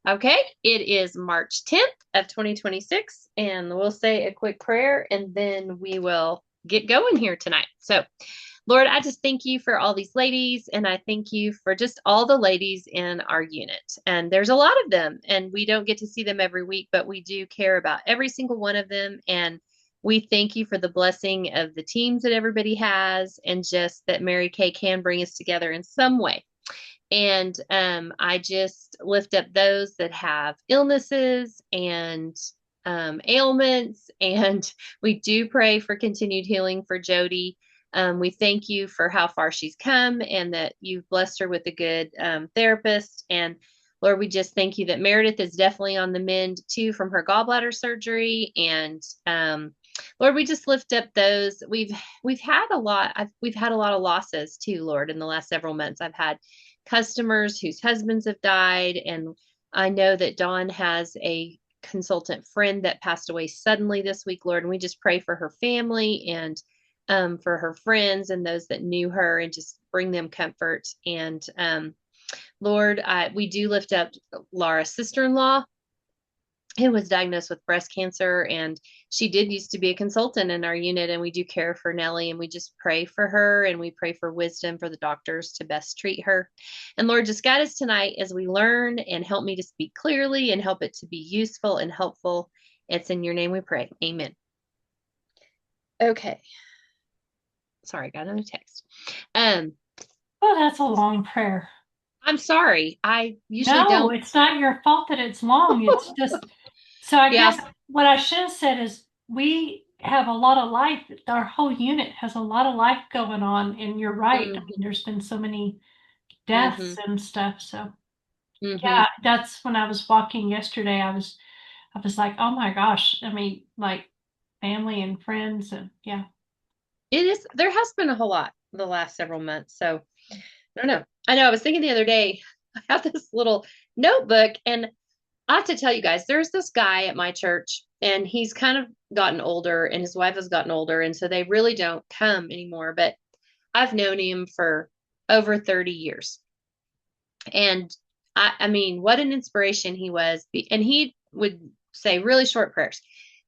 Okay, it is March 10th of 2026, and we'll say a quick prayer and then we will get going here tonight. So, Lord, I just thank you for all these ladies, and I thank you for just all the ladies in our unit. And there's a lot of them, and we don't get to see them every week, but we do care about every single one of them. And we thank you for the blessing of the teams that everybody has, and just that Mary Kay can bring us together in some way. And I just lift up those that have illnesses and ailments. And we do pray for continued healing for Jody. We thank you for how far she's come and that you've blessed her with a good therapist. And Lord, we just thank you that Meredith is definitely on the mend too from her gallbladder surgery. And Lord, we just lift up those. We've had a lot. We've had a lot of losses too, Lord, in the last several months. I've had customers whose husbands have died. And I know that Dawn has a consultant friend that passed away suddenly this week, Lord. And we just pray for her family and for her friends and those that knew her, and just bring them comfort. And Lord, we do lift up Laura's sister-in-law, who was diagnosed with breast cancer, and she did used to be a consultant in our unit, and we do care for Nellie, and we just pray for her, and we pray for wisdom for the doctors to best treat her. And Lord, just guide us tonight as we learn, and help me to speak clearly and help it to be useful and helpful. It's in your name we pray. Amen. Okay. Sorry, got another text. Um, Oh, that's a long prayer. I'm sorry. I usually No, don't. it's not your fault that it's long. It's just, so I Yeah. guess what I should have said is we have a lot of life. Our whole unit has a lot of life going on. And you're right. I Mm-hmm. mean, there's been so many deaths Mm-hmm. and stuff. So Mm-hmm. yeah, that's when I was walking yesterday. I was like, oh my gosh. I mean, like family and friends and yeah. It is, there has been a whole lot the last several months. So I don't know. I know I was thinking the other day, I have this little notebook, and I have to tell you guys, there's this guy at my church, and he's kind of gotten older, and his wife has gotten older, and so they really don't come anymore. But I've known him for over 30 years. And I mean, what an inspiration he was. And he would say really short prayers,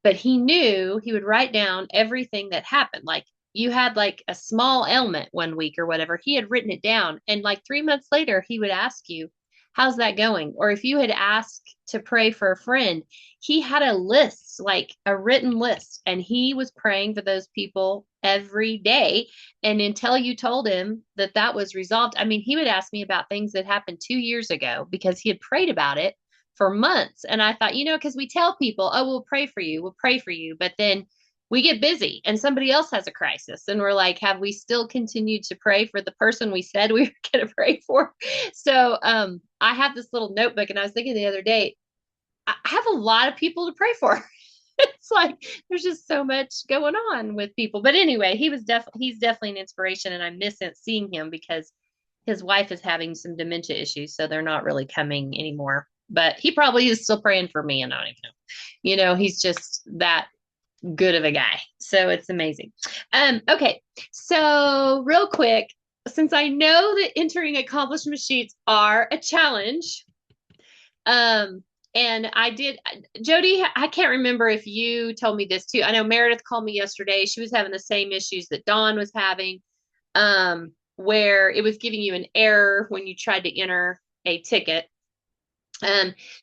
but he knew he would write down everything that happened. Like you had like a small ailment one week or whatever, he had written it down. And like 3 months later, he would ask you, how's that going? Or if you had asked to pray for a friend, he had a list, like a written list, and he was praying for those people every day. And until you told him that that was resolved, I mean, he would ask me about things that happened 2 years ago because he had prayed about it for months. And I thought, because we tell people, oh, we'll pray for you, we'll pray for you. But then we get busy and somebody else has a crisis. And we're like, have we still continued to pray for the person we said we were going to pray for? So I have this little notebook, and I was thinking the other day, I have a lot of people to pray for. It's like there's just so much going on with people. But anyway, he's definitely an inspiration, and I miss it, seeing him because his wife is having some dementia issues, so they're not really coming anymore. But he probably is still praying for me, and I don't even know. He's just that good of a guy. So it's amazing. Okay. So real quick, since I know that entering accomplishment sheets are a challenge, um, and I did, Jody, I can't remember if you told me this too. I know Meredith called me yesterday. She was having the same issues that Dawn was having, where it was giving you an error when you tried to enter a ticket.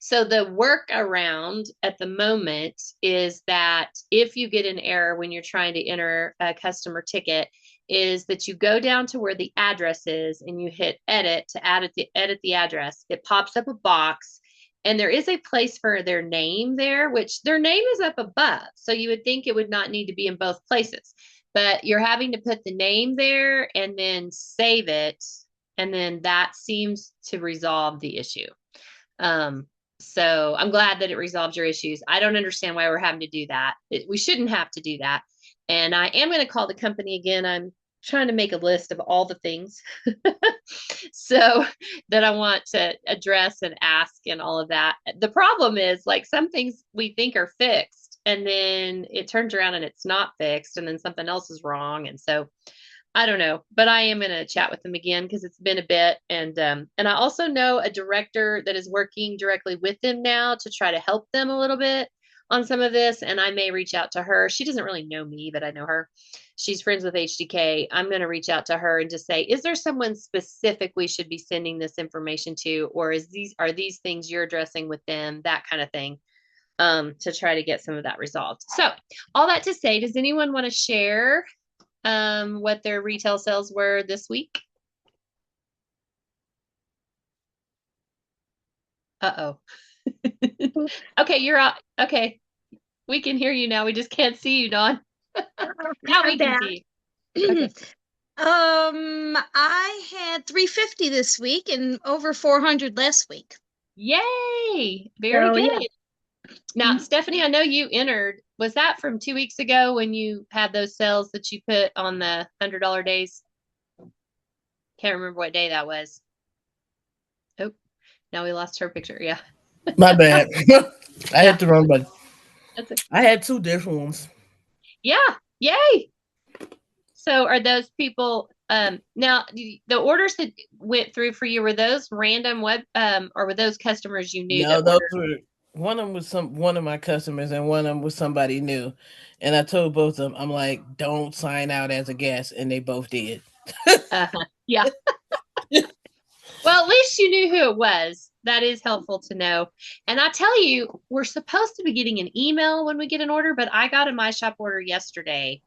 So the workaround at the moment is that if you get an error when you're trying to enter a customer ticket, is that you go down to where the address is and you hit edit to edit the address. It pops up a box, and there is a place for their name there, which their name is up above. So you would think it would not need to be in both places, but you're having to put the name there and then save it. And then that seems to resolve the issue. Um, so I'm glad that it resolved your issues. I don't understand why we're having to do that. We shouldn't have to do that. And I am going to call the company again. I'm trying to make a list of all the things so that I want to address and ask and all of that. The problem is, like, some things we think are fixed, and then it turns around and it's not fixed, and then something else is wrong. And so I don't know, but I am going to chat with them again because it's been a bit. And I also know a director that is working directly with them now to try to help them a little bit on some of this. And I may reach out to her. She doesn't really know me, but I know her. She's friends with HDK. I'm going to reach out to her and just say, is there someone specific we should be sending this information to, or are these things you're addressing with them, that kind of thing, to try to get some of that resolved. So, all that to say, does anyone want to share what their retail sales were this week? Uh-oh. Okay, you're out. Okay, we can hear you now. We just can't see you, Dawn. Now I'm we can back. see you. Okay. I had 350 this week and over 400 last week. Yay! Very So yeah. good. Now, Stephanie, I know you entered. Was that from 2 weeks ago when you had those sales that you put on the $100 days? Can't remember what day that was. Oh, now we lost her picture. Yeah. My bad. I Yeah. had the wrong button. That's it. I had two different ones. Yeah. Yay. So are those people now the orders that went through for you, were those random web or were those customers you knew that No, those ordered? were one of them was one of my customers and one of them was somebody new. And I told both of them, I'm like, don't sign out as a guest, and they both did. Uh-huh. Yeah. Well, at least you knew who it was. That is helpful to know. And I tell you, we're supposed to be getting an email when we get an order, but I got a My Shop order yesterday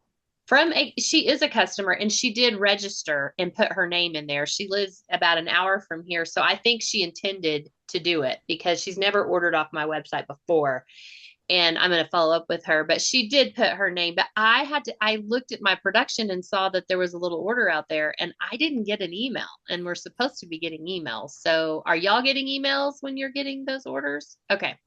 from she is a customer and she did register and put her name in there. She lives about an hour from here. So I think she intended to do it because she's never ordered off my website before. And I'm going to follow up with her, but she did put her name. But I looked at my production and saw that there was a little order out there and I didn't get an email, and we're supposed to be getting emails. So are y'all getting emails when you're getting those orders? Okay.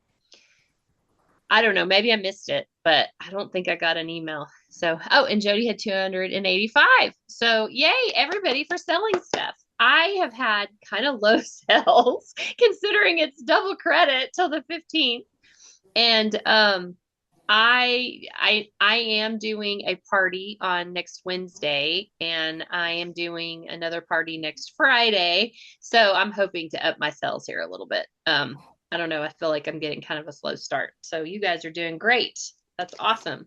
I don't know. Maybe I missed it, but I don't think I got an email. So, oh, and Jody had 285. So, yay, everybody for selling stuff. I have had kind of low sales considering it's double credit till the 15th. And I am doing a party on next Wednesday, and I am doing another party next Friday. So I'm hoping to up my sales here a little bit. I don't know. I feel like I'm getting kind of a slow start. So you guys are doing great. That's awesome.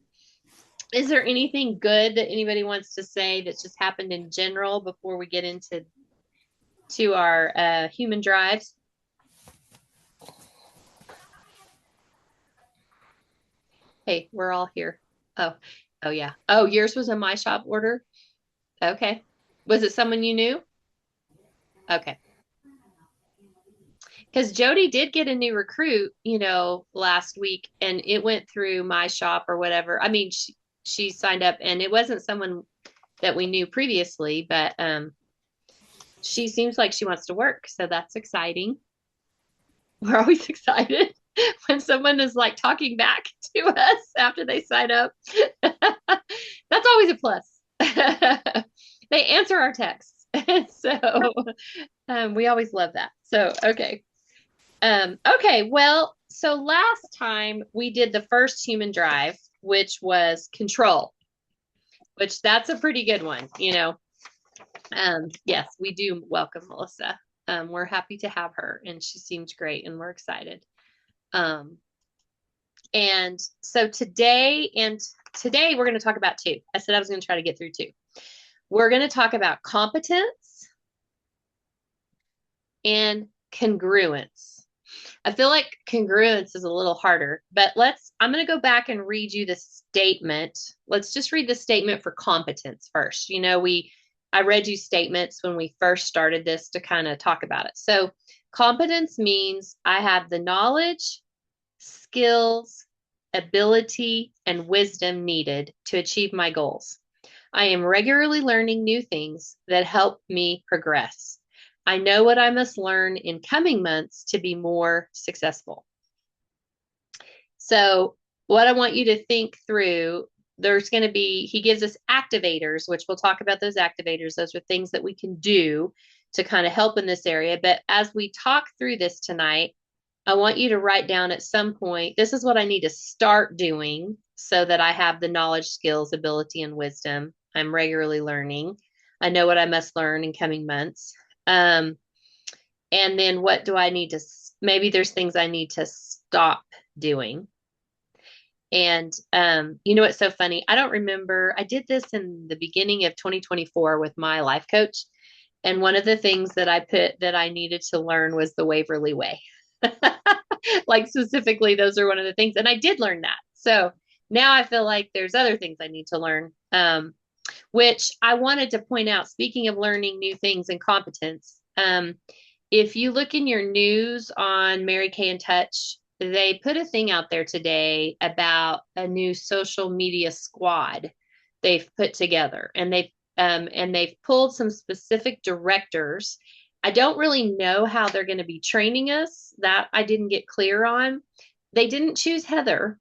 Is there anything good that anybody wants to say that's just happened in general before we get into our human drives? Hey, we're all here. Oh, oh yeah. Oh, yours was a My Shop order? Okay. Was it someone you knew? Okay. Because Jody did get a new recruit, last week, and it went through My Shop or whatever. I mean, she signed up, and it wasn't someone that we knew previously, but she seems like she wants to work, so that's exciting. We're always excited when someone is like talking back to us after they sign up. That's always a plus. They answer our texts. So we always love that. So, okay. Okay. Well, so last time we did the first human drive, which was control, which that's a pretty good one, yes, we do welcome Melissa. We're happy to have her, and she seems great, and we're excited. And so today we're going to talk about two. I said I was going to try to get through two. We're going to talk about competence and congruence. I feel like congruence is a little harder, but I'm going to go back and read you the statement. Let's just read the statement for competence first. I read you statements when we first started this to kind of talk about it. So competence means I have the knowledge, skills, ability, and wisdom needed to achieve my goals. I am regularly learning new things that help me progress. I know what I must learn in coming months to be more successful. So, what I want you to think through, he gives us activators, which we'll talk about those activators. Those are things that we can do to kind of help in this area. But as we talk through this tonight, I want you to write down at some point, this is what I need to start doing so that I have the knowledge, skills, ability, and wisdom I'm regularly learning. I know what I must learn in coming months. Um, and then what do I need to, maybe there's things I need to stop doing. And you know what's so funny? I don't remember. I did this in the beginning of 2024 with my life coach. And one of the things that I put that I needed to learn was the Waverly Way. Like specifically, those are one of the things. And I did learn that. So now I feel like there's other things I need to learn, which I wanted to point out. Speaking of learning new things and competence, if you look in your news on Mary Kay in Touch, they put a thing out there today about a new social media squad they've put together, and they've pulled some specific directors. I don't really know how they're going to be training us. That I didn't get clear on. They didn't choose Heather.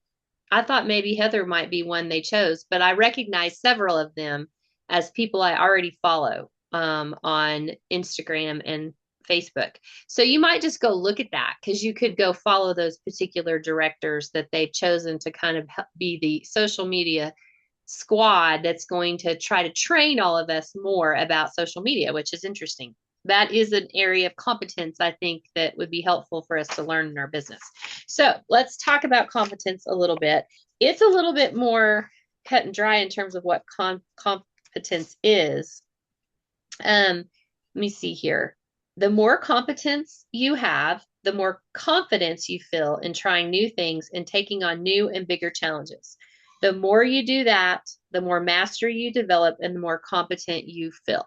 I thought maybe Heather might be one they chose, but I recognize several of them as people I already follow on Instagram and Facebook. So you might just go look at that, because you could go follow those particular directors that they've chosen to kind of be the social media squad that's going to try to train all of us more about social media, which is interesting. That is an area of competence I think that would be helpful for us to learn in our business. So let's talk about competence a little bit. It's a little bit more cut and dry in terms of what competence is. Let me see here. The more competence you have, the more confidence you feel in trying new things and taking on new and bigger challenges. The more you do that, the more mastery you develop and the more competent you feel,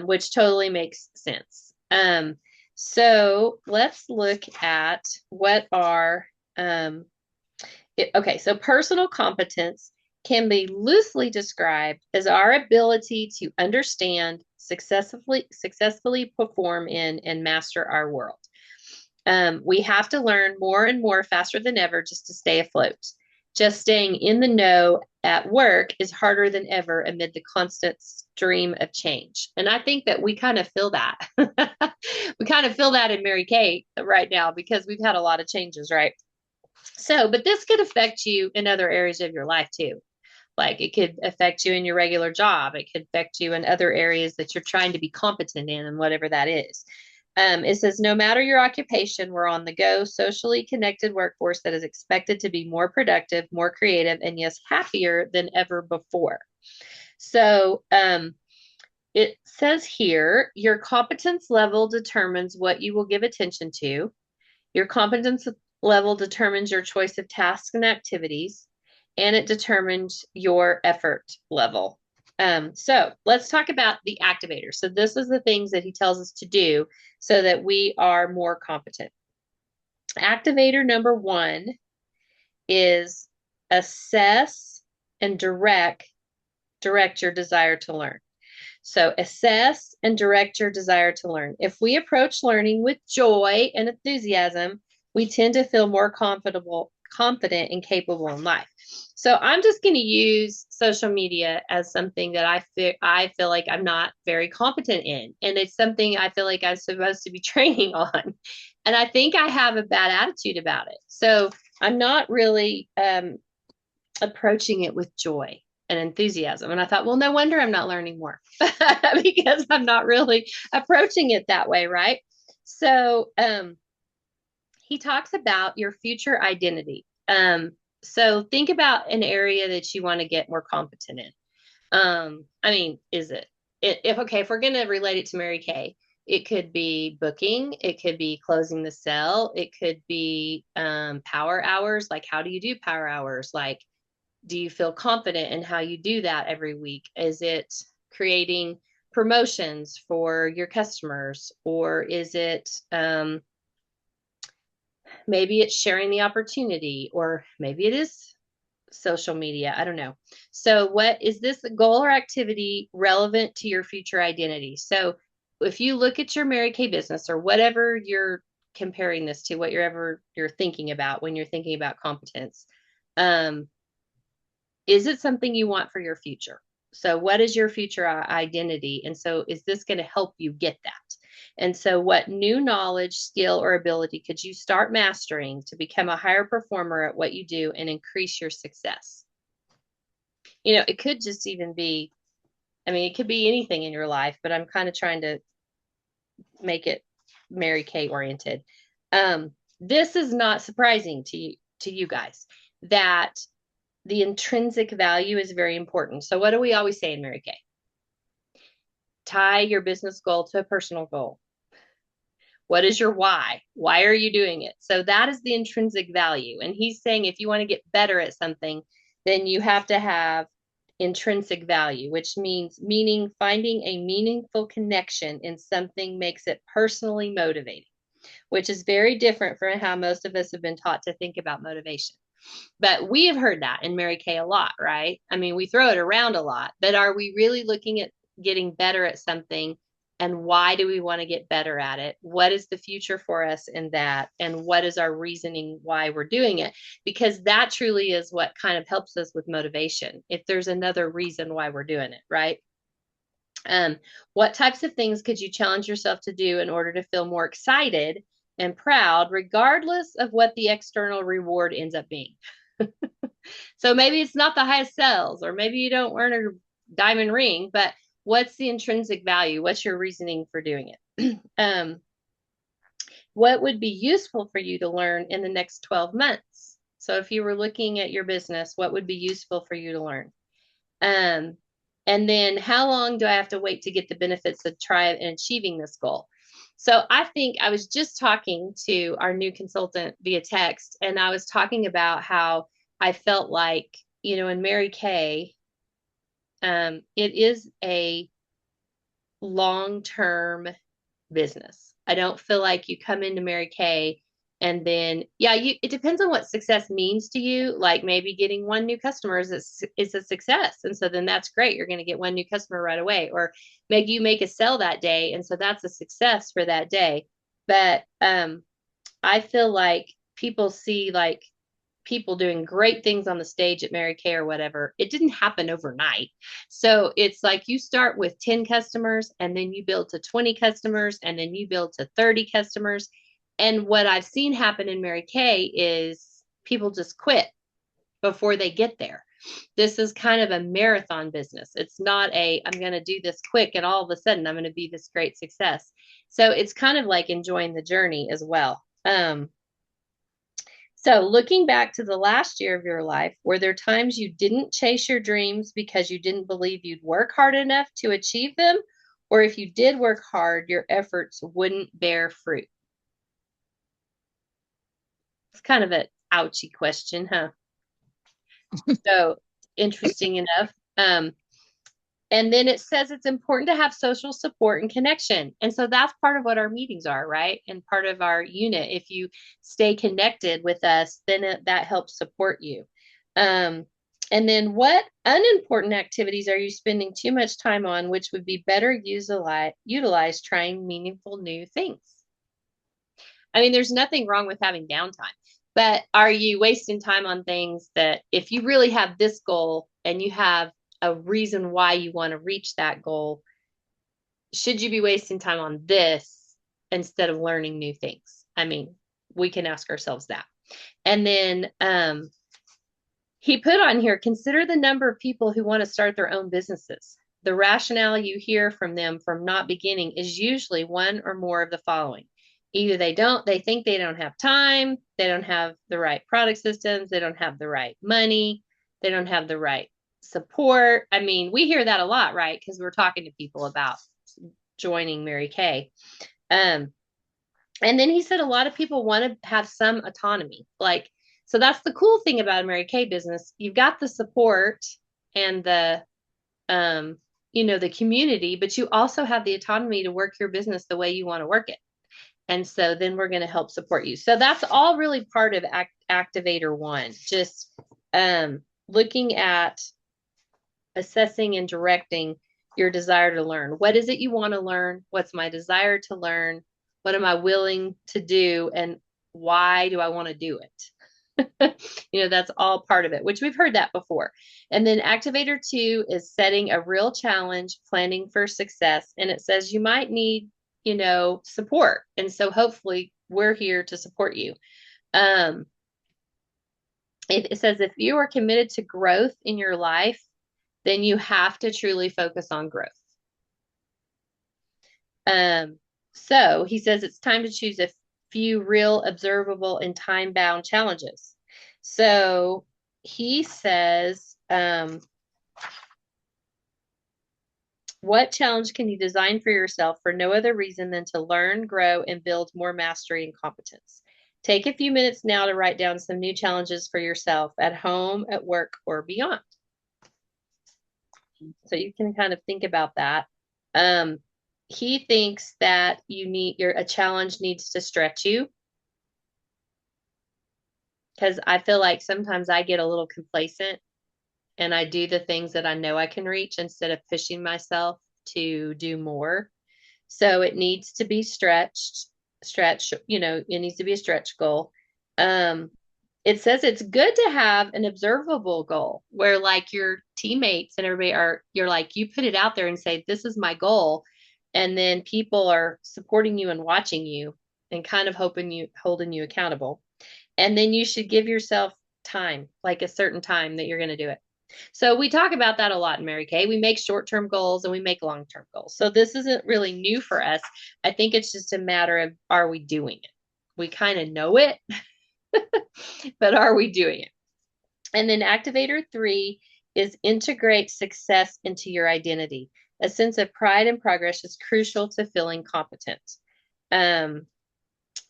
which totally makes sense. So let's look at what are, okay, so personal competence can be loosely described as our ability to understand, successfully perform in, and master our world. We have to learn more and more faster than ever just to stay afloat. Just staying in the know at work is harder than ever amid the constant stream of change. And I think that we kind of feel that. We kind of feel that in Mary Kay right now, because we've had a lot of changes, right? So, but this could affect you in other areas of your life too. Like it could affect you in your regular job. It could affect you in other areas that you're trying to be competent in, and whatever that is. It says, no matter your occupation, we're on the go, socially connected workforce that is expected to be more productive, more creative, and yes, happier than ever before. So it says here, your competence level determines what you will give attention to. Your competence level determines your choice of tasks and activities, and it determines your effort level. So let's talk about the activator. So this is the things that he tells us to do so that we are more competent. Activator number 1 is assess and direct your desire to learn. So assess and direct your desire to learn. If we approach learning with joy and enthusiasm, we tend to feel more confident and capable in life. So I'm just going to use social media as something that I feel like I'm not very competent in. And it's something I feel like I'm supposed to be training on. And I think I have a bad attitude about it. So I'm not really approaching it with joy and enthusiasm. And I thought, well, no wonder I'm not learning more because I'm not really approaching it that way, right? So he talks about your future identity. So think about an area that you want to get more competent in. I mean, is it if we're going to relate it to Mary Kay, it could be booking, it could be closing the sale, it could be power hours. Like, how do you do power hours? Like, do you feel confident in how you do that every week? Is it creating promotions for your customers, or is it maybe it's sharing the opportunity, or maybe it is social media? I don't know. So what is this goal or activity relevant to your future identity? So if you look at your Mary Kay business, or whatever you're comparing this to, whatever you're thinking about when you're thinking about competence, is it something you want for your future? So what is your future identity? And so is this going to help you get that? And so what new knowledge, skill, or ability could you start mastering to become a higher performer at what you do and increase your success? You know, it could just even be I mean, it could be anything in your life, but I'm kind of trying to make it Mary Kay oriented. This is not surprising to you guys that the intrinsic value is very important. So what do we always say in Mary Kay? Tie your business goal to a personal goal. What is your why? Why are you doing it? So that is the intrinsic value. And he's saying if you want to get better at something, then you have to have intrinsic value, which meaning finding a meaningful connection in something makes it personally motivating, which is very different from how most of us have been taught to think about motivation. But we have heard that in Mary Kay a lot, right? I mean, we throw it around a lot, but are we really looking at getting better at something? And why do we want to get better at it? What is the future for us in that? And what is our reasoning why we're doing it? Because that truly is what kind of helps us with motivation. If there's another reason why we're doing it, right? What types of things could you challenge yourself to do in order to feel more excited and proud, regardless of what the external reward ends up being? So maybe it's not the highest sales, or maybe you don't earn a diamond ring, but what's the intrinsic value? What's your reasoning for doing it? What would be useful for you to learn in the next 12 months? So if you were looking at your business, what would be useful for you to learn? And then how long do I have to wait to get the benefits of try and achieving this goal? So I think I was just talking to our new consultant via text, and I was talking about how I felt like, in Mary Kay, it is a long-term business. I don't feel like you come into Mary Kay and then, it depends on what success means to you. Like maybe getting one new customer is a success. And so then that's great. You're going to get one new customer right away. Or maybe you make a sale that day. And so that's a success for that day. But I feel like people see like people doing great things on the stage at Mary Kay or whatever. It didn't happen overnight. So it's like you start with 10 customers and then you build to 20 customers and then you build to 30 customers. And what I've seen happen in Mary Kay is people just quit before they get there. This is kind of a marathon business. It's not I'm going to do this quick and all of a sudden I'm going to be this great success. So it's kind of like enjoying the journey as well. So looking back to the last year of your life, were there times you didn't chase your dreams because you didn't believe you'd work hard enough to achieve them? Or if you did work hard, your efforts wouldn't bear fruit? It's kind of an ouchy question, huh? So interesting enough. And then it says it's important to have social support and connection. And so that's part of what our meetings are, right? And part of our unit. If you stay connected with us, then that helps support you. And then what unimportant activities are you spending too much time on, which would be better utilized trying meaningful new things? I mean, there's nothing wrong with having downtime, but are you wasting time on things that if you really have this goal and you have a reason why you want to reach that goal, should you be wasting time on this instead of learning new things? I mean, we can ask ourselves that. And then he put on here, consider the number of people who want to start their own businesses. The rationale you hear from them from not beginning is usually one or more of the following. Either they think they don't have time, they don't have the right product systems, they don't have the right money, they don't have the right support. I mean, we hear that a lot, right? Because we're talking to people about joining Mary Kay. And then he said a lot of people want to have some autonomy. So that's the cool thing about a Mary Kay business. You've got the support and the community, but you also have the autonomy to work your business the way you want to work it. And so then we're going to help support you. So that's all really part of Activator 1, just looking at assessing and directing your desire to learn. What is it you want to learn? What's my desire to learn? What am I willing to do? And why do I want to do it? That's all part of it, which we've heard that before. And then Activator 2 is setting a real challenge, planning for success. And it says you might need support. And so hopefully we're here to support you. It says if you are committed to growth in your life, then you have to truly focus on growth. So he says it's time to choose a few real, observable, and time-bound challenges. So he says, what challenge can you design for yourself for no other reason than to learn, grow, and build more mastery and competence? Take a few minutes now to write down some new challenges for yourself at home, at work, or beyond. So you can kind of think about that. He thinks that a challenge needs to stretch you, because I feel like sometimes I get a little complacent and I do the things that I know I can reach instead of pushing myself to do more. So it needs to be it needs to be a stretch goal. It says it's good to have an observable goal where like your teammates and you're like, you put it out there and say, this is my goal. And then people are supporting you and watching you and kind of holding you accountable. And then you should give yourself time, like a certain time that you're going to do it. So we talk about that a lot in Mary Kay. We make short-term goals and we make long-term goals. So this isn't really new for us. I think it's just a matter of, are we doing it? We kind of know it, but are we doing it? And then activator 3 is integrate success into your identity. A sense of pride and progress is crucial to feeling competent.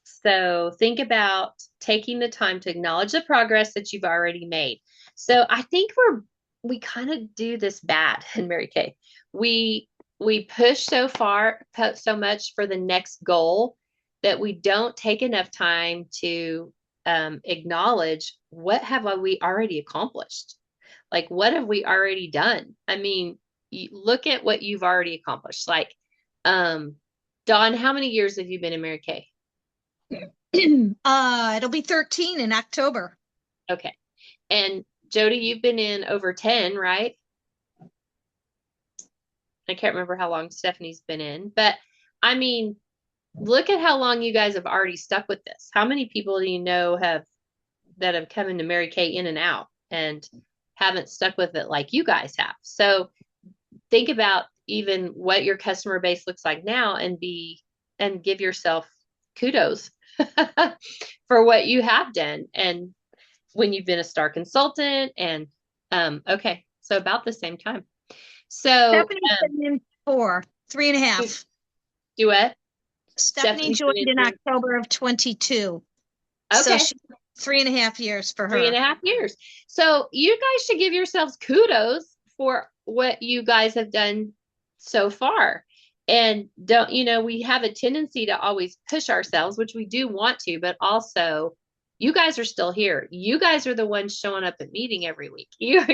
So think about taking the time to acknowledge the progress that you've already made. So I think we kind of do this bad in Mary Kay. We push so much for the next goal that we don't take enough time to acknowledge what have we already accomplished. Like, what have we already done? I mean, look at what you've already accomplished. Like, Dawn, how many years have you been in Mary Kay? It'll be 13 in October. Okay. And Jody, you've been in over 10, right? I can't remember how long Stephanie's been in, but I mean, look at how long you guys have already stuck with this. How many people do you know that have come into Mary Kay in and out and haven't stuck with it like you guys have? So think about even what your customer base looks like now and give yourself kudos for what you have done. And when you've been a star consultant and, okay. So about the same time. So Stephanie's been in 3.5. Do what? Stephanie joined in October of 22. Okay. So 3.5 years for her. 3.5 years. So you guys should give yourselves kudos for what you guys have done so far. And we have a tendency to always push ourselves, which we do want to, but also you guys are still here. You guys are the ones showing up at meeting every week. You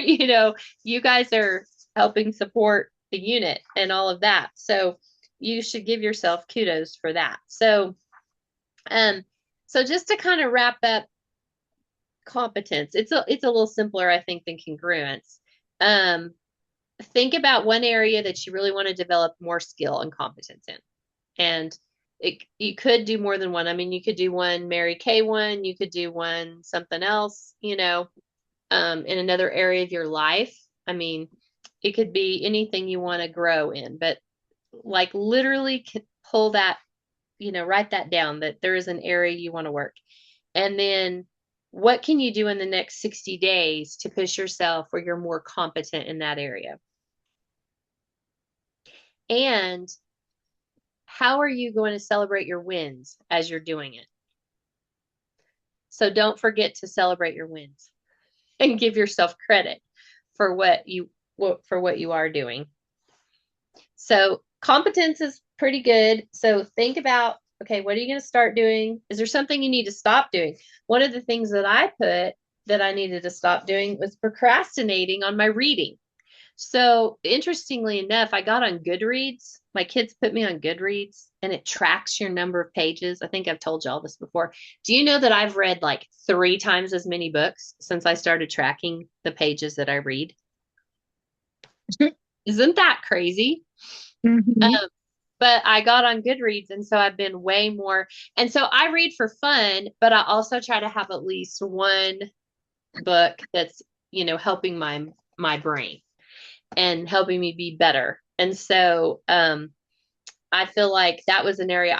guys are helping support the unit and all of that. So you should give yourself kudos for that. So just to kind of wrap up competence, it's a little simpler, I think, than congruence. Think about one area that you really want to develop more skill and competence in. And you could do more than one. I mean, you could do one Mary Kay one, you could do one something else, in another area of your life. I mean, it could be anything you want to grow in, but like literally pull that, write that down, that there is an area you want to work. And then what can you do in the next 60 days to push yourself where you're more competent in that area? And how are you going to celebrate your wins as you're doing it? So don't forget to celebrate your wins and give yourself credit for what you are doing. So competence is pretty good. So think about, okay, what are you going to start doing? Is there something you need to stop doing? One of the things that I put that I needed to stop doing was procrastinating on my reading. So interestingly enough, I got on Goodreads. My kids put me on Goodreads and it tracks your number of pages. I think I've told y'all this before. Do you know that I've read like 3 times as many books since I started tracking the pages that I read? Isn't that crazy? Mm-hmm. But I got on Goodreads, and so I've been way more. And so I read for fun, but I also try to have at least one book that's, helping my brain. and helping me be better. And so I feel like that was an area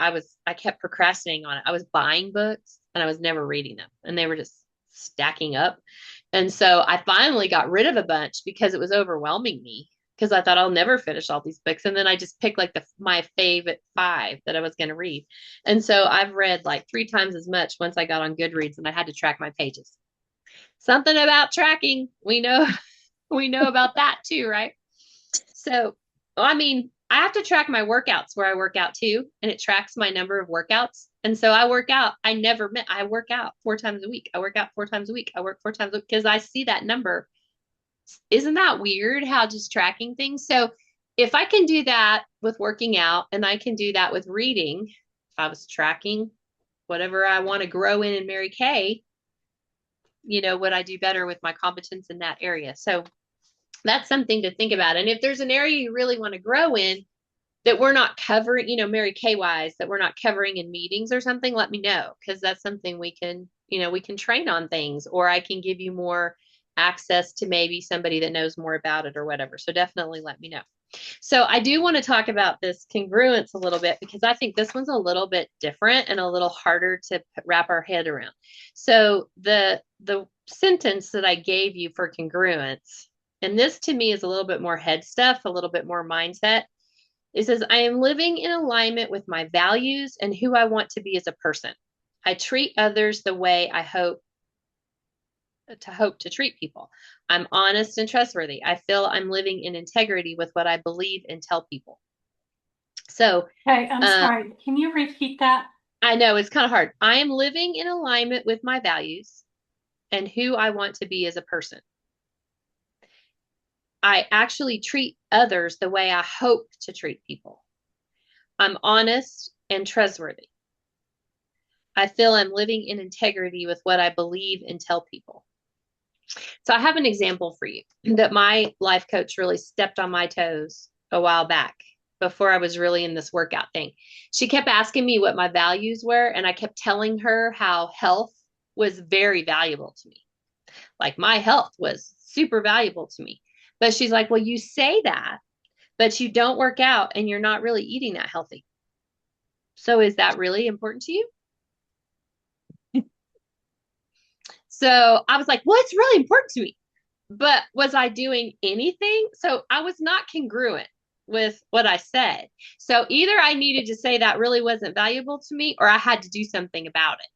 I kept procrastinating on it. I was buying books and I was never reading them, and they were just stacking up. And so I finally got rid of a bunch because it was overwhelming me, because I thought I'll never finish all these books. And then I just picked like my favorite 5 that I was going to read. And so I've read like 3 times as much once I got on Goodreads, and I had to track my pages. Something about tracking. We know we know about that too, right? So, I mean, I have to track my workouts where I work out too, and it tracks my number of workouts. And so I work out. I work out 4 times a week. I work out 4 times a week. I work 4 times a week because I see that number. Isn't that weird how just tracking things? So if I can do that with working out and I can do that with reading, if I was tracking whatever I want to grow in Mary Kay, would I do better with my competence in that area? So that's something to think about. And if there's an area you really want to grow in that we're not covering, Mary Kay wise, that we're not covering in meetings or something, let me know, because that's something we can train on things, or I can give you more access to maybe somebody that knows more about it or whatever. So definitely let me know. So I do want to talk about this congruence a little bit, because I think this one's a little bit different and a little harder to wrap our head around. So the sentence that I gave you for congruence, and this to me is a little bit more head stuff, a little bit more mindset. It says, I am living in alignment with my values and who I want to be as a person. I treat others the way I hope to treat people. I'm honest and trustworthy. I feel I'm living in integrity with what I believe and tell people. So, Okay, I'm sorry. Can you repeat that? I know it's kind of hard. I am living in alignment with my values and who I want to be as a person. I actually treat others the way I hope to treat people. I'm honest and trustworthy. I feel I'm living in integrity with what I believe and tell people. So I have an example for you that my life coach really stepped on my toes a while back before I was really in this workout thing. She kept asking me what my values were, and I kept telling her how health was very valuable to me. Like my health was super valuable to me. But she's like, well, you say that, but you don't work out and you're not really eating that healthy. So is that really important to you? So I was like, well, it's really important to me. But was I doing anything? So I was not congruent with what I said. So either I needed to say that really wasn't valuable to me, or I had to do something about it.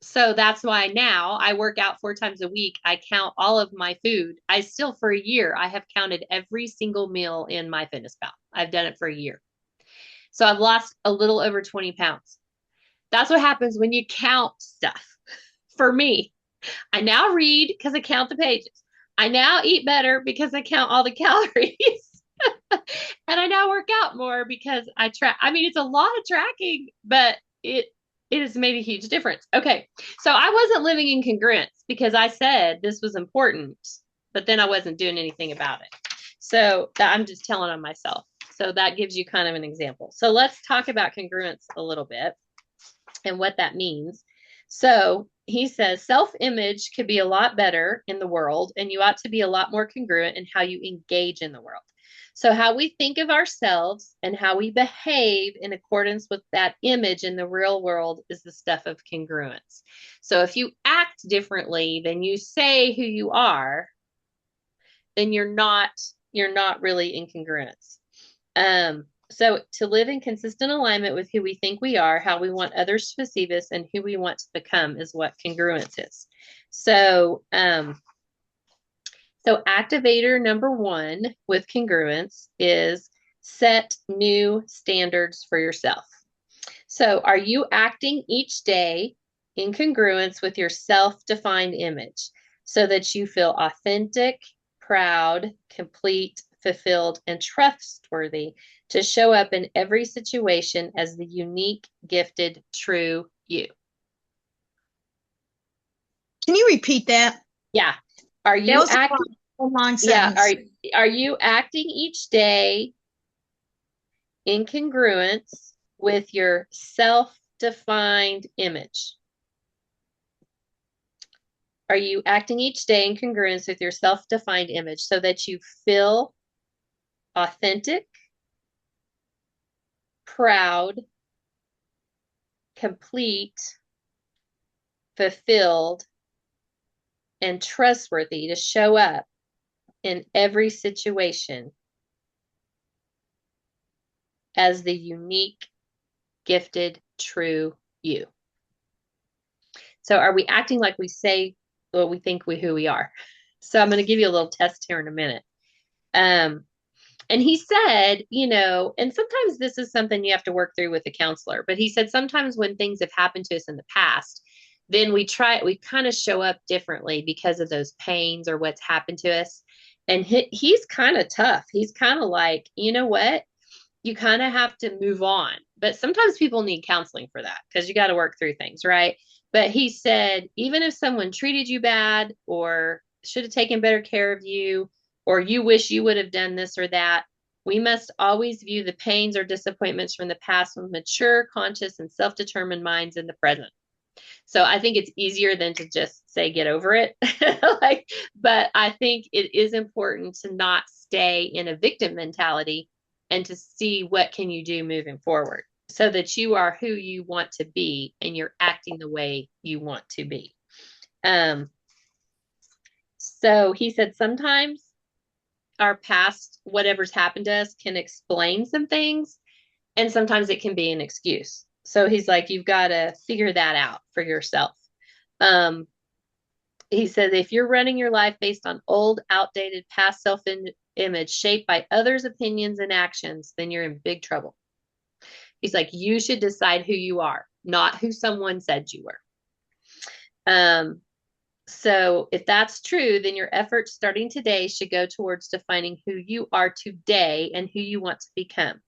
So that's why now I work out 4 times a week. I count all of my food. I still, for a year, I have counted every single meal in my fitness pal. I've done it for a year. So I've lost a little over 20 pounds. That's what happens when you count stuff. For me, I now read because I count the pages. I now eat better because I count all the calories. And I now work out more because I track. I mean, it's a lot of tracking, but it has made a huge difference. Okay. So I wasn't living in congruence because I said this was important, but then I wasn't doing anything about it. So I'm just telling on myself. So that gives you kind of an example. So let's talk about congruence a little bit and what that means. So he says self-image could be a lot better in the world, and you ought to be a lot more congruent in how you engage in the world. So how we think of ourselves and how we behave in accordance with that image in the real world is the stuff of congruence. So if you act differently than you say who you are, then you're not really in congruence. So to live in consistent alignment with who we think we are, how we want others to perceive us, and who we want to become is what congruence is. So, so activator number 1 with congruence is set new standards for yourself. So are you acting each day in congruence with your self-defined image so that you feel authentic, proud, complete, fulfilled, and trustworthy to show up in every situation as the unique, gifted, true you? Can you repeat that? Yeah. Are you acting? Long Yeah. sentence. Are you acting each day in congruence with your self-defined image? Are you acting each day in congruence with your self-defined image so that you feel authentic, proud, complete, fulfilled, and trustworthy to show up in every situation as the unique, gifted, true you. So are we acting like we say what we think who we are? So I'm going to give you a little test here in a minute. And he said, and sometimes this is something you have to work through with a counselor, but he said sometimes when things have happened to us in the past, then we kind of show up differently because of those pains or what's happened to us. And he's kind of tough. He's kind of like, you know what? You kind of have to move on. But sometimes people need counseling for that because you got to work through things, right? But he said, even if someone treated you bad or should have taken better care of you, or you wish you would have done this or that, we must always view the pains or disappointments from the past with mature, conscious, and self-determined minds in the present. So I think it's easier than to just say, get over it. But I think it is important to not stay in a victim mentality and to see what can you do moving forward so that you are who you want to be and you're acting the way you want to be. So he said, sometimes our past, whatever's happened to us, can explain some things, and sometimes it can be an excuse. So he's like, you've got to figure that out for yourself. He said, if you're running your life based on old, outdated, past self-image shaped by others' opinions and actions, then you're in big trouble. He's like, you should decide who you are, not who someone said you were. So if that's true, then your efforts starting today should go towards defining who you are today and who you want to become,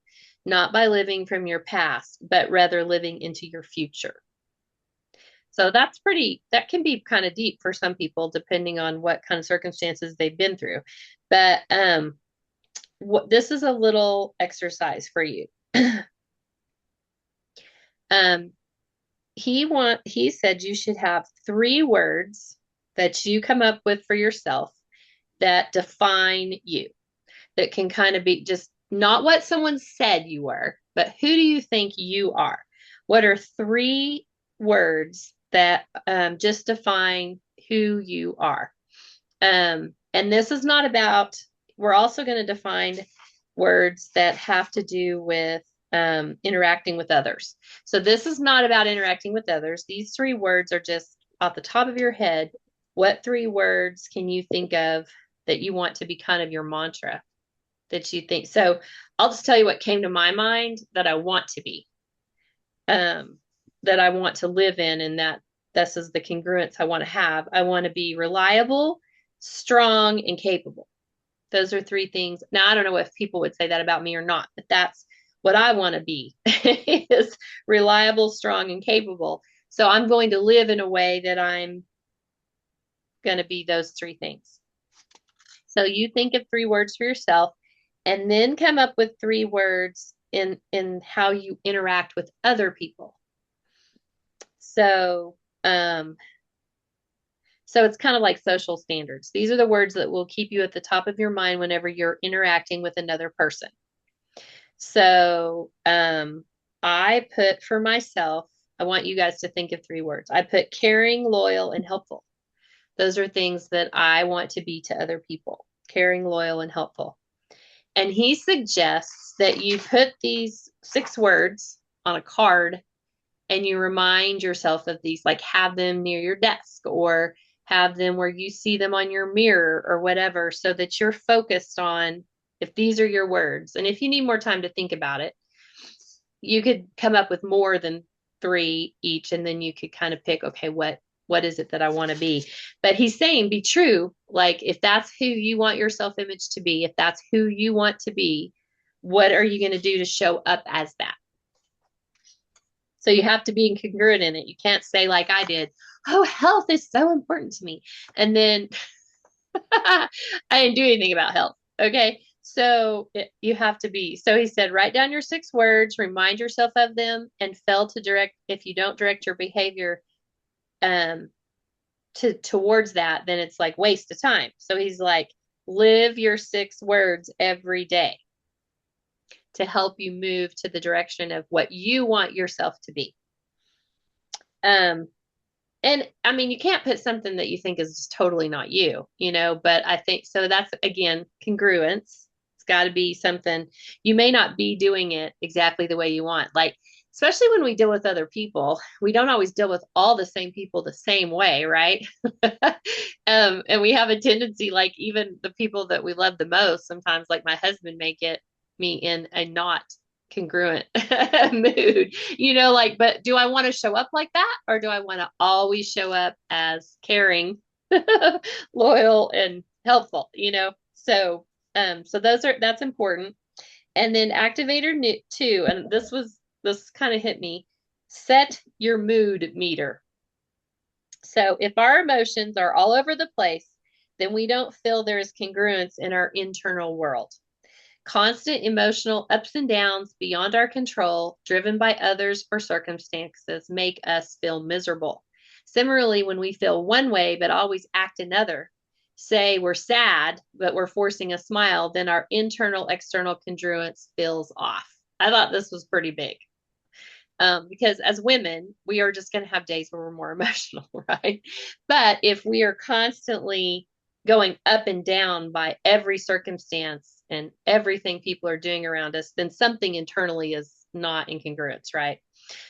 not by living from your past, but rather living into your future. So that can be kind of deep for some people, depending on what kind of circumstances they've been through. But this is a little exercise for you. He said you should have 3 words that you come up with for yourself that define you, that can kind of be just not what someone said you were, but who do you think you are? What are 3 words that just define who you are? And this is not about, we're also going to define words that have to do with interacting with others. So this is not about interacting with others. These 3 words are just off the top of your head. What 3 words can you think of that you want to be kind of your mantra that you think? So I'll just tell you what came to my mind that I want to be, that I want to live in, and that this is the congruence I want to have. I want to be reliable, strong, and capable. Those are 3 things. Now, I don't know if people would say that about me or not, but that's what I want to be is reliable, strong, and capable. So I'm going to live in a way that I'm going to be those 3 things. So you think of 3 words for yourself and then come up with 3 words in how you interact with other people. So it's kind of like social standards. These are the words that will keep you at the top of your mind whenever you're interacting with another person. So I put for myself, I want you guys to think of 3 words. I put caring, loyal, and helpful. Those are things that I want to be to other people. Caring, loyal, and helpful. And he suggests that you put these 6 words on a card and you remind yourself of these, like have them near your desk or have them where you see them on your mirror or whatever, so that you're focused on if these are your words. And if you need more time to think about it, you could come up with more than 3 each, and then you could kind of pick, okay, what is it that I want to be? But he's saying be true. Like if that's who you want your self-image to be, if that's who you want to be, what are you going to do to show up as that? So you have to be congruent in it. You can't say like I did, oh, health is so important to me, and then I didn't do anything about health. Okay. So you have to be. So he said, write down your 6 words, remind yourself of them, and if you don't direct your behavior towards then it's like waste of time. So he's like, live your 6 words every day. to help you move to the direction of what you want yourself to be. And I mean, you can't put something that you think is just totally not you, but I think so. That's again, congruence. It's got to be something you may not be doing it exactly the way you want. Like, especially when we deal with other people, we don't always deal with all the same people the same way, right? And we have a tendency, like even the people that we love the most, sometimes like my husband may get me in a not congruent mood, like, but do I want to show up like that? Or do I want to always show up as caring, loyal, and helpful? So that's important. And then activator 2, and this kind of hit me, set your mood meter. So if our emotions are all over the place, then we don't feel there is congruence in our internal world. Constant emotional ups and downs beyond our control, driven by others or circumstances, make us feel miserable. Similarly, when we feel one way but always act another, say we're sad but we're forcing a smile, then our internal external congruence feels off. I thought this was pretty big. Because as women, we are just going to have days where we're more emotional, right? But if we are constantly going up and down by every circumstance and everything people are doing around us, then something internally is not in congruence, right?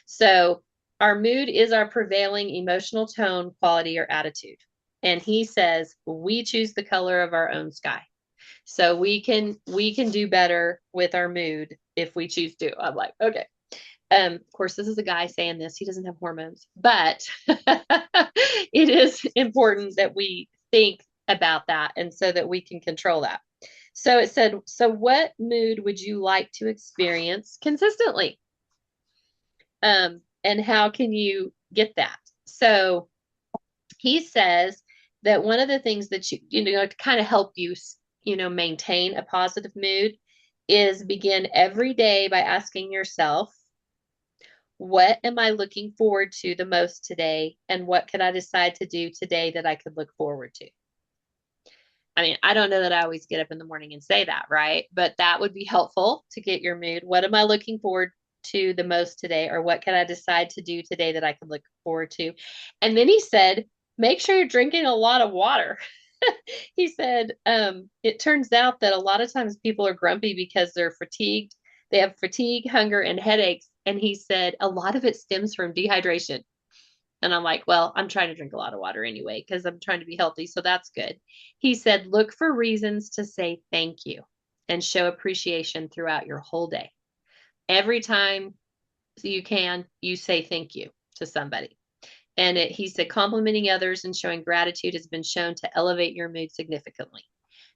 So our mood is our prevailing emotional tone, quality, or attitude. And he says we choose the color of our own sky. So we can do better with our mood if we choose to. I'm like, okay. Of course, this is a guy saying this. He doesn't have hormones, but it is important that we think about that and so that we can control that. So it said, so what mood would you like to experience consistently? And how can you get that? So he says that one of the things that to kind of help you, maintain a positive mood is begin every day by asking yourself, what am I looking forward to the most today? And what can I decide to do today that I could look forward to? I mean, I don't know that I always get up in the morning and say that, right? But that would be helpful to get your mood. What am I looking forward to the most today? Or what can I decide to do today that I could look forward to? And then he said, make sure you're drinking a lot of water. He said, it turns out that a lot of times people are grumpy because they're fatigued. They have fatigue, hunger, and headaches. And he said, a lot of it stems from dehydration. And I'm like, well, I'm trying to drink a lot of water anyway, because I'm trying to be healthy. So that's good. He said, look for reasons to say thank you and show appreciation throughout your whole day. Every time you can, you say thank you to somebody. And he said, complimenting others and showing gratitude has been shown to elevate your mood significantly.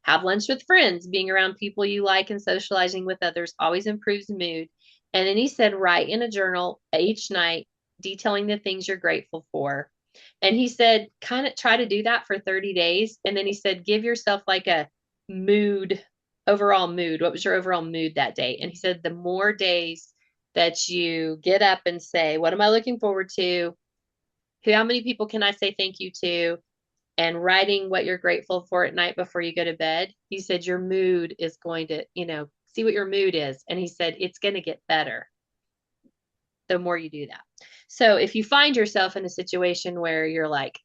Have lunch with friends. Being around people you like and socializing with others always improves mood. And then he said, write in a journal each night, detailing the things you're grateful for. And he said, kind of try to do that for 30 days. And then he said, give yourself like a overall mood. What was your overall mood that day? And he said, the more days that you get up and say, what am I looking forward to? How many people can I say thank you to? And writing what you're grateful for at night before you go to bed. He said, your mood is going to, see what your mood is. And he said, it's going to get better the more you do that. So if you find yourself in a situation where you're like,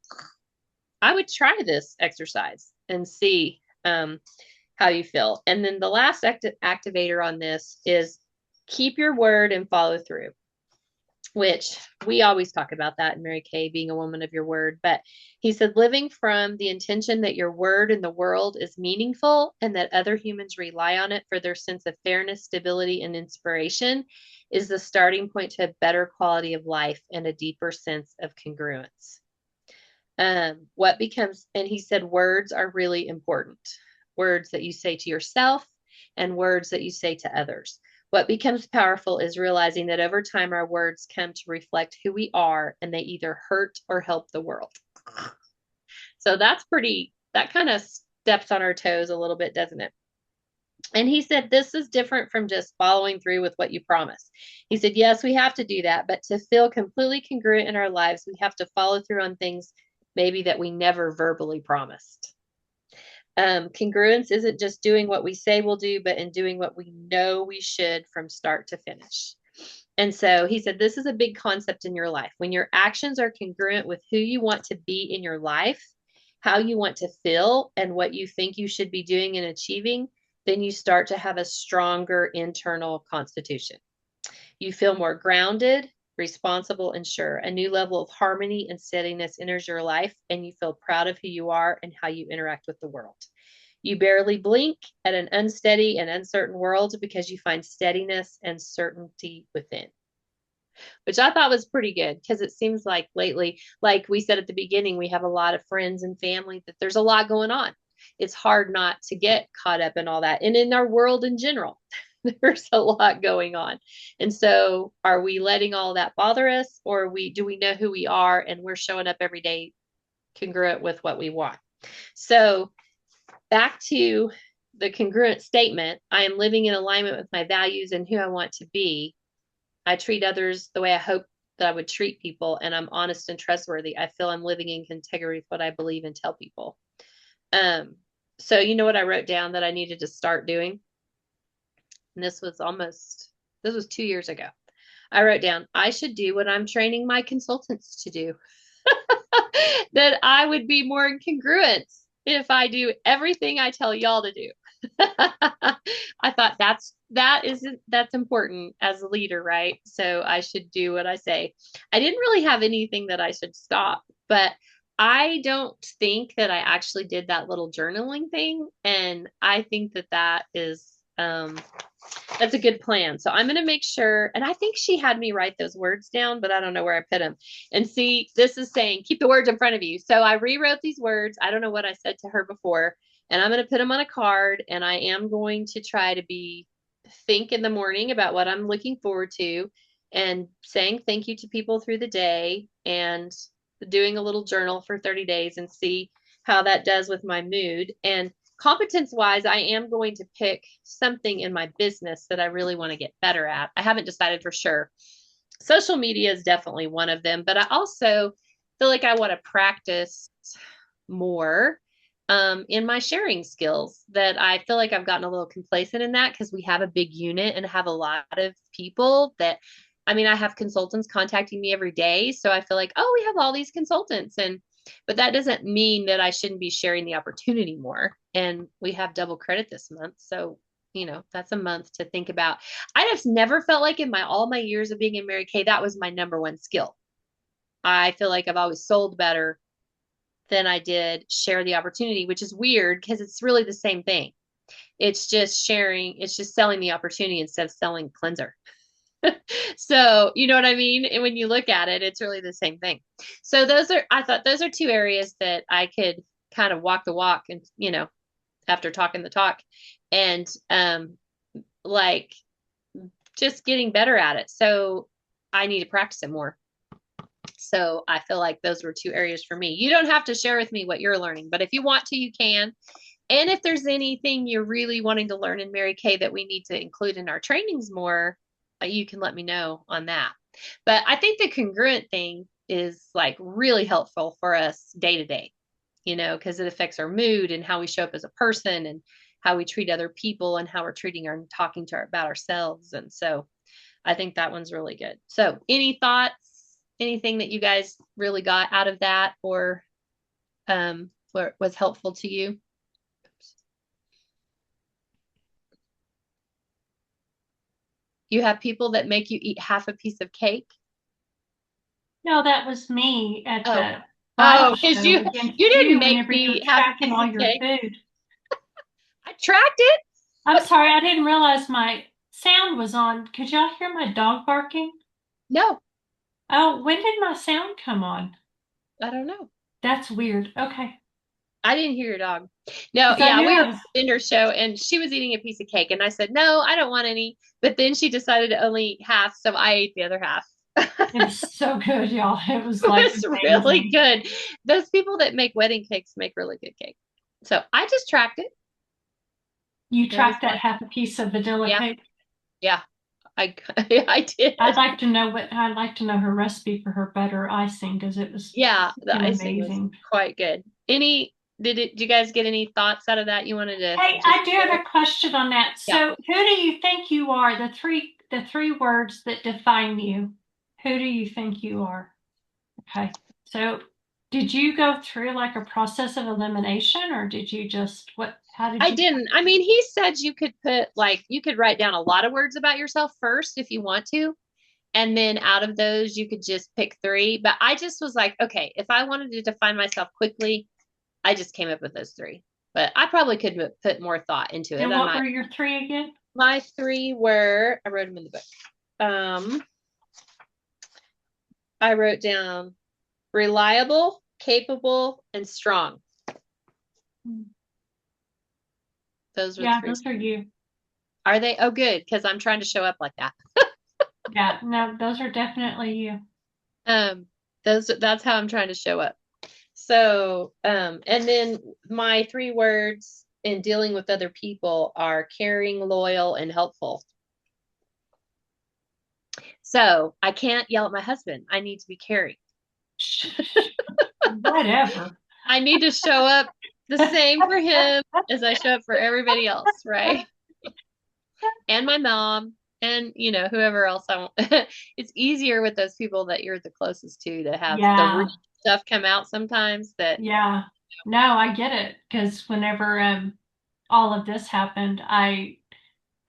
I would try this exercise and see how you feel. And then the last activator on this is keep your word and follow through, which we always talk about that in Mary Kay, being a woman of your word. But he said, living from the intention that your word in the world is meaningful and that other humans rely on it for their sense of fairness, stability, and inspiration is the starting point to a better quality of life and a deeper sense of congruence. And he said, words are really important. Words that you say to yourself and words that you say to others. What becomes powerful is realizing that over time, our words come to reflect who we are and they either hurt or help the world. So that kind of steps on our toes a little bit, doesn't it? And he said, this is different from just following through with what you promise. He said, yes, we have to do that, but to feel completely congruent in our lives, we have to follow through on things maybe that we never verbally promised. Congruence isn't just doing what we say we'll do, but in doing what we know we should from start to finish. And so he said, this is a big concept in your life. When your actions are congruent with who you want to be in your life, how you want to feel, and what you think you should be doing and achieving, then you start to have a stronger internal constitution. You feel more grounded, responsible, and sure. A new level of harmony and steadiness enters your life, and you feel proud of who you are and how you interact with the world. You barely blink at an unsteady and uncertain world because you find steadiness and certainty within, which I thought was pretty good because it seems like lately, like we said at the beginning, we have a lot of friends and family that there's a lot going on. It's hard not to get caught up in all that. And in our world in general, there's a lot going on. And so are we letting all that bother us, or do we know who we are and we're showing up every day congruent with what we want? So back to the congruent statement, I am living in alignment with my values and who I want to be. I treat others the way I hope that I would treat people, and I'm honest and trustworthy. I feel I'm living in integrity with what I believe and tell people. So you know what I wrote down that I needed to start doing? And this was 2 years ago. I wrote down, I should do what I'm training my consultants to do. That I would be more in congruence if I do everything I tell y'all to do. I thought that's important as a leader, right? So I should do what I say. I didn't really have anything that I should stop, but I don't think that I actually did that little journaling thing. And I think that is that's a good plan. So I'm going to make sure. And I think she had me write those words down, but I don't know where I put them. And see, this is saying, keep the words in front of you. So I rewrote these words. I don't know what I said to her before, and I'm going to put them on a card. And I am going to try to think in the morning about what I'm looking forward to and saying thank you to people through the day and doing a little journal for 30 days and see how that does with my mood. And competence wise, I am going to pick something in my business that I really want to get better at. I haven't decided for sure. Social media is definitely one of them, but I also feel like I want to practice more in my sharing skills. That I feel like I've gotten a little complacent in that because we have a big unit and have a lot of people that, I mean, I have consultants contacting me every day. So I feel like, oh, we have all these consultants, but that doesn't mean that I shouldn't be sharing the opportunity more. And we have double credit this month. So, that's a month to think about. I just never felt like in all my years of being in Mary Kay, that was my number one skill. I feel like I've always sold better than I did share the opportunity, which is weird because it's really the same thing. It's just sharing, it's just selling the opportunity instead of selling cleanser. So, you know what I mean? And when you look at it, it's really the same thing. So I thought those are two areas that I could kind of walk the walk and, after talking the talk and, like just getting better at it. So I need to practice it more. So I feel like those were two areas for me. You don't have to share with me what you're learning, but if you want to, you can. And if there's anything you're really wanting to learn in Mary Kay that we need to include in our trainings more, you can let me know on that. But I think the congruent thing is like really helpful for us day to day, because it affects our mood and how we show up as a person and how we treat other people and how we're treating and talking about ourselves. And so I think that one's really good. So any thoughts, anything that you guys really got out of that or what was helpful to you? You have people that make you eat half a piece of cake? No, that was me at the Oh, bridal because show you against didn't you make whenever you me were half a tracking piece all of your cake. food. I tracked it. I'm sorry, I didn't realize my sound was on. Could y'all hear my dog barking? No, Oh, when did my sound come on? I don't know. That's weird. Okay. I didn't hear your dog. No, 'Cause I yeah, knew we were I at was, a dinner show and she was eating a piece of cake and I said, no, I don't want any. But then she decided to only eat half, so I ate the other half. it was so good, y'all. It was It like was really amazing. good. Those people that make wedding cakes make really good cake. So I just tracked it. You It was tracked that fun. half a piece of vanilla Yeah, cake. yeah, I I did. I'd like to know her recipe for her butter icing because it was Yeah, the freaking icing was amazing. quite good. Did you guys get any thoughts out of that you wanted to Hey, just I do have a question on that. yeah. So, who do you think you are? The three words that define you. Who do you think you are? Okay. So, did you go through like a process of elimination, or did you just what? How did I you? didn't. I mean, he said you could put like you could write down a lot of words about yourself first if you want to. And then out of those, you could just pick three. But I just was like, okay, if I wanted to define myself quickly, I just came up with those three. But I probably could put more thought into it. And I what might. were your three again? My three were, I wrote them in the book. I wrote down reliable, capable, and strong. Those were the Yeah, three. those are you. Are they? Oh, good, because I'm trying to show up like that. Yeah, no, those are definitely you. Um, that's how I'm trying to show up. So, and then my three words in dealing with other people are caring, loyal, and helpful. So I can't yell at my husband. I need to be caring. Whatever. I need to show up the same for him as I show up for everybody else, right? And my mom and whoever else I want. It's easier with those people that you're the closest to have the real Yeah, stuff come out sometimes that yeah. No, I get it. Because whenever all of this happened, I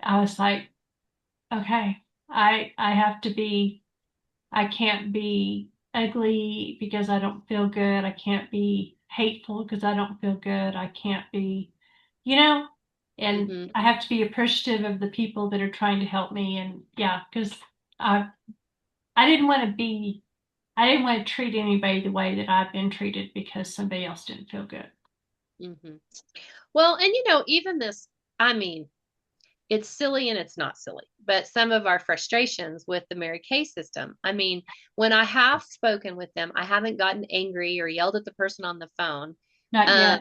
was like, okay, I have to be, I can't be ugly because I don't feel good. I can't be hateful because I don't feel good. I can't be, you know, and mhm. I have to be appreciative of the people that are trying to help me. And yeah, because I I didn't want to be, I didn't want to treat anybody the way that I've been treated because somebody else didn't feel good. Mhm. Well, and even this, I mean, it's silly and it's not silly, but some of our frustrations with the Mary Kay system. I mean, when I have spoken with them, I haven't gotten angry or yelled at the person on the phone. Not Um, yet.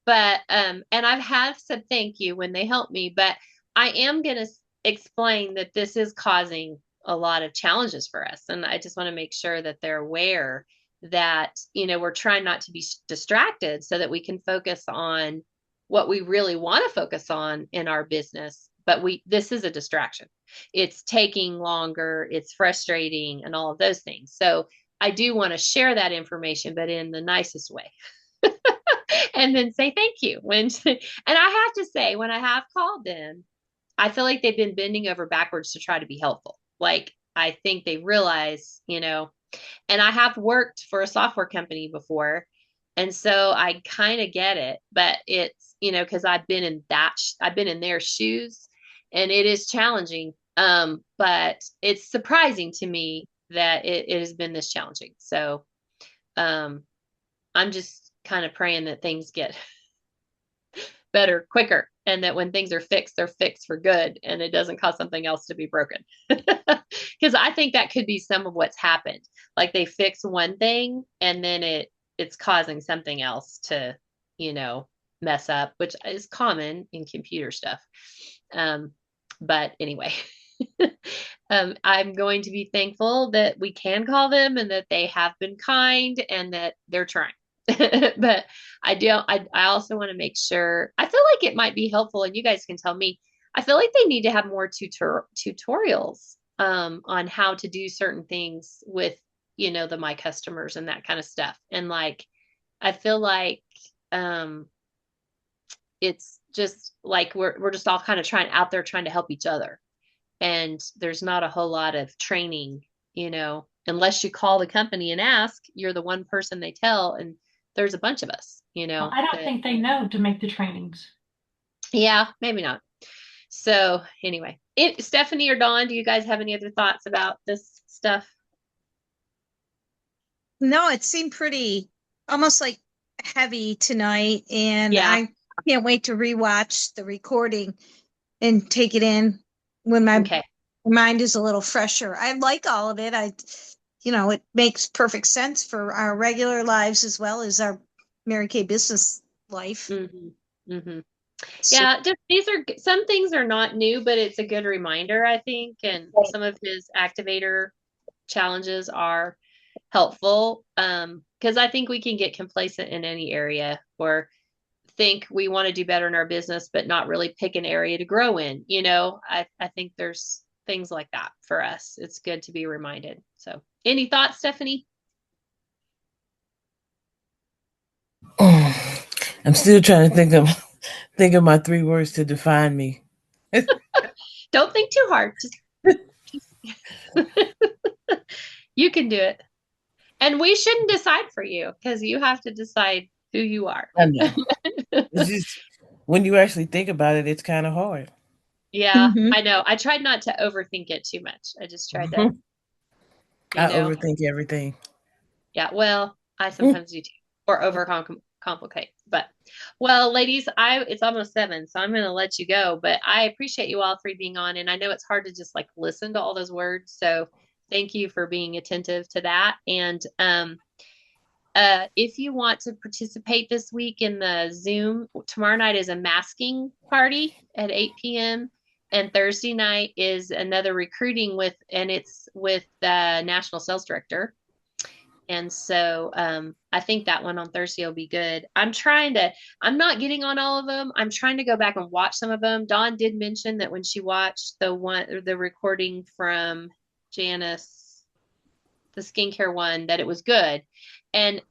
but and I've have said thank you when they help me, but I am going to explain that this is causing a lot of challenges for us, and I just want to make sure that they're aware that we're trying not to be distracted so that we can focus on what we really want to focus on in our business. But this is a distraction. It's taking longer, it's frustrating, and all of those things. So I do want to share that information, but in the nicest way. And then say thank you and I have to say, when I have called them, I feel like they've been bending over backwards to try to be helpful. Like, I think they realize, and I have worked for a software company before, and so I kind of get it. But it's because I've been in their shoes, and it is challenging. But it's surprising to me that it has been this challenging. So um I'm just kind of praying that things get better quicker, and that when things are fixed, they're fixed for good and it doesn't cause something else to be broken. Because I think that could be some of what's happened. Like, they fix one thing and then it's causing something else to, you know, mess up, which is common in computer stuff. But anyway, I'm going to be thankful that we can call them and that they have been kind and that they're trying. But I also want to make sure, I feel like it might be helpful, and you guys can tell me. I feel like they need to have more tutorials on how to do certain things with, the my customers and that kind of stuff. And like, I feel like um it's just like we're just all kind of trying to help each other. And there's not a whole lot of training, unless you call the company and ask. You're the one person they tell, and there's a bunch of us, Well, I don't that, think they know to make the trainings. yeah, maybe not. So anyway, Stephanie or Dawn, do you guys have any other thoughts about this stuff? No, it seemed pretty almost like heavy tonight, and Yeah. I can't wait to rewatch the recording and take it in when my Okay. mind is a little fresher. I like all of it. It makes perfect sense for our regular lives as well as our Mary Kay business life. Mm-hmm. Mm-hmm. So, Yeah, just some things are not new, but it's a good reminder, I think. And some of his activator challenges are helpful. Because I think we can get complacent in any area, or think we want to do better in our business, but not really pick an area to grow in. I think there's things like that for us. It's good to be reminded. So, any thoughts, Stephanie? I'm still trying to think of my 3 words to define me. Don't think too hard. Just you can do it. And we shouldn't decide for you because you have to decide who you are. I know. It's just when you actually think about it, it's kind of hard. Yeah, Mhm. I know. I tried not to overthink it too much. I just tried to, Mhm. you I know, overthink everything. yeah, well, I sometimes do too, or complicate. But well, ladies, I it's almost 7, so I'm gonna let you go. But I appreciate you all three being on, and I know it's hard to just like listen to all those words. So thank you for being attentive to that. And if you want to participate this week in the Zoom, tomorrow night is a masking party at 8 p.m. And Thursday night is another recruiting and it's with the national sales director. And so I think that one on Thursday will be good. I'm not getting on all of them. I'm trying to go back and watch some of them. Dawn did mention that when she watched the recording from Janice, the skincare one, that it was good. And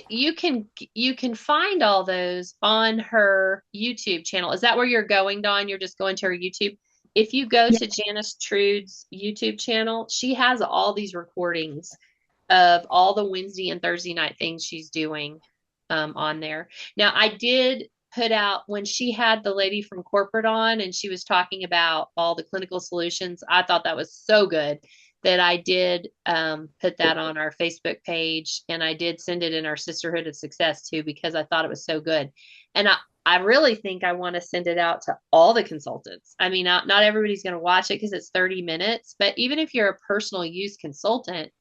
you can find all those on her YouTube channel. Is that where you're going, Dawn? You're just going to her YouTube. If you go Yeah. to Janice Trude's YouTube channel, she has all these recordings of all the Wednesday and Thursday night things she's doing on there. Now, I did put out when she had the lady from corporate on and she was talking about all the clinical solutions. I thought that was so good that I did put that on our Facebook page and I did send it in our Sisterhood of Success too because I thought it was so good. And I really think I want to send it out to all the consultants. I mean, not everybody's going to watch it because it's 30 minutes, but even if you're a personal use consultant,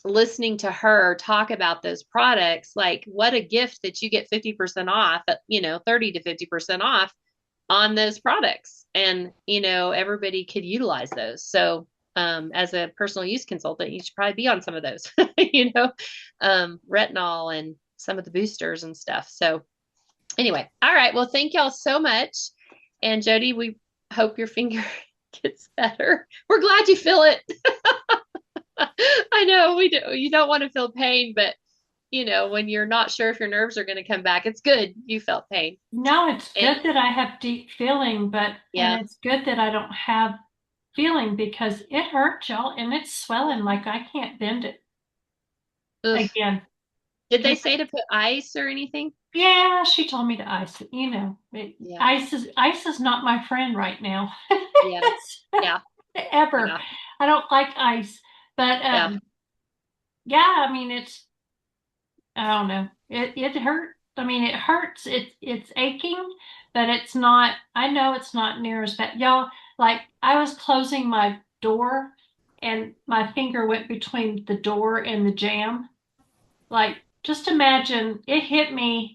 listening to her talk about those products, like what a gift that you get 50% off, 30 to 50% off on those products. And, everybody could utilize those. So, as a personal use consultant, you should probably be on some of those, retinol and some of the boosters and stuff. So, anyway, all right. Well, thank y'all so much. And Jody, we hope your finger gets better. We're glad you feel it. I know we do. You don't want to feel pain, but when you're not sure if your nerves are going to come back, it's good you felt pain. No, it's And good that I have deep feeling, and yeah, it's good that I don't have feeling because it hurts, y'all, and it's swelling like I can't bend it ugh. again. Did they say to put ice or anything? Yeah, she told me to ice it. Yeah, Ice is not my friend right now. yeah, yeah, Ever. yeah, I don't like ice. But yeah. yeah, I mean I don't know. It hurt. I mean it hurts. It's aching, but it's not I know it's not near as bad. Y'all, like I was closing my door and my finger went between the door and the jamb. Like just imagine it hit me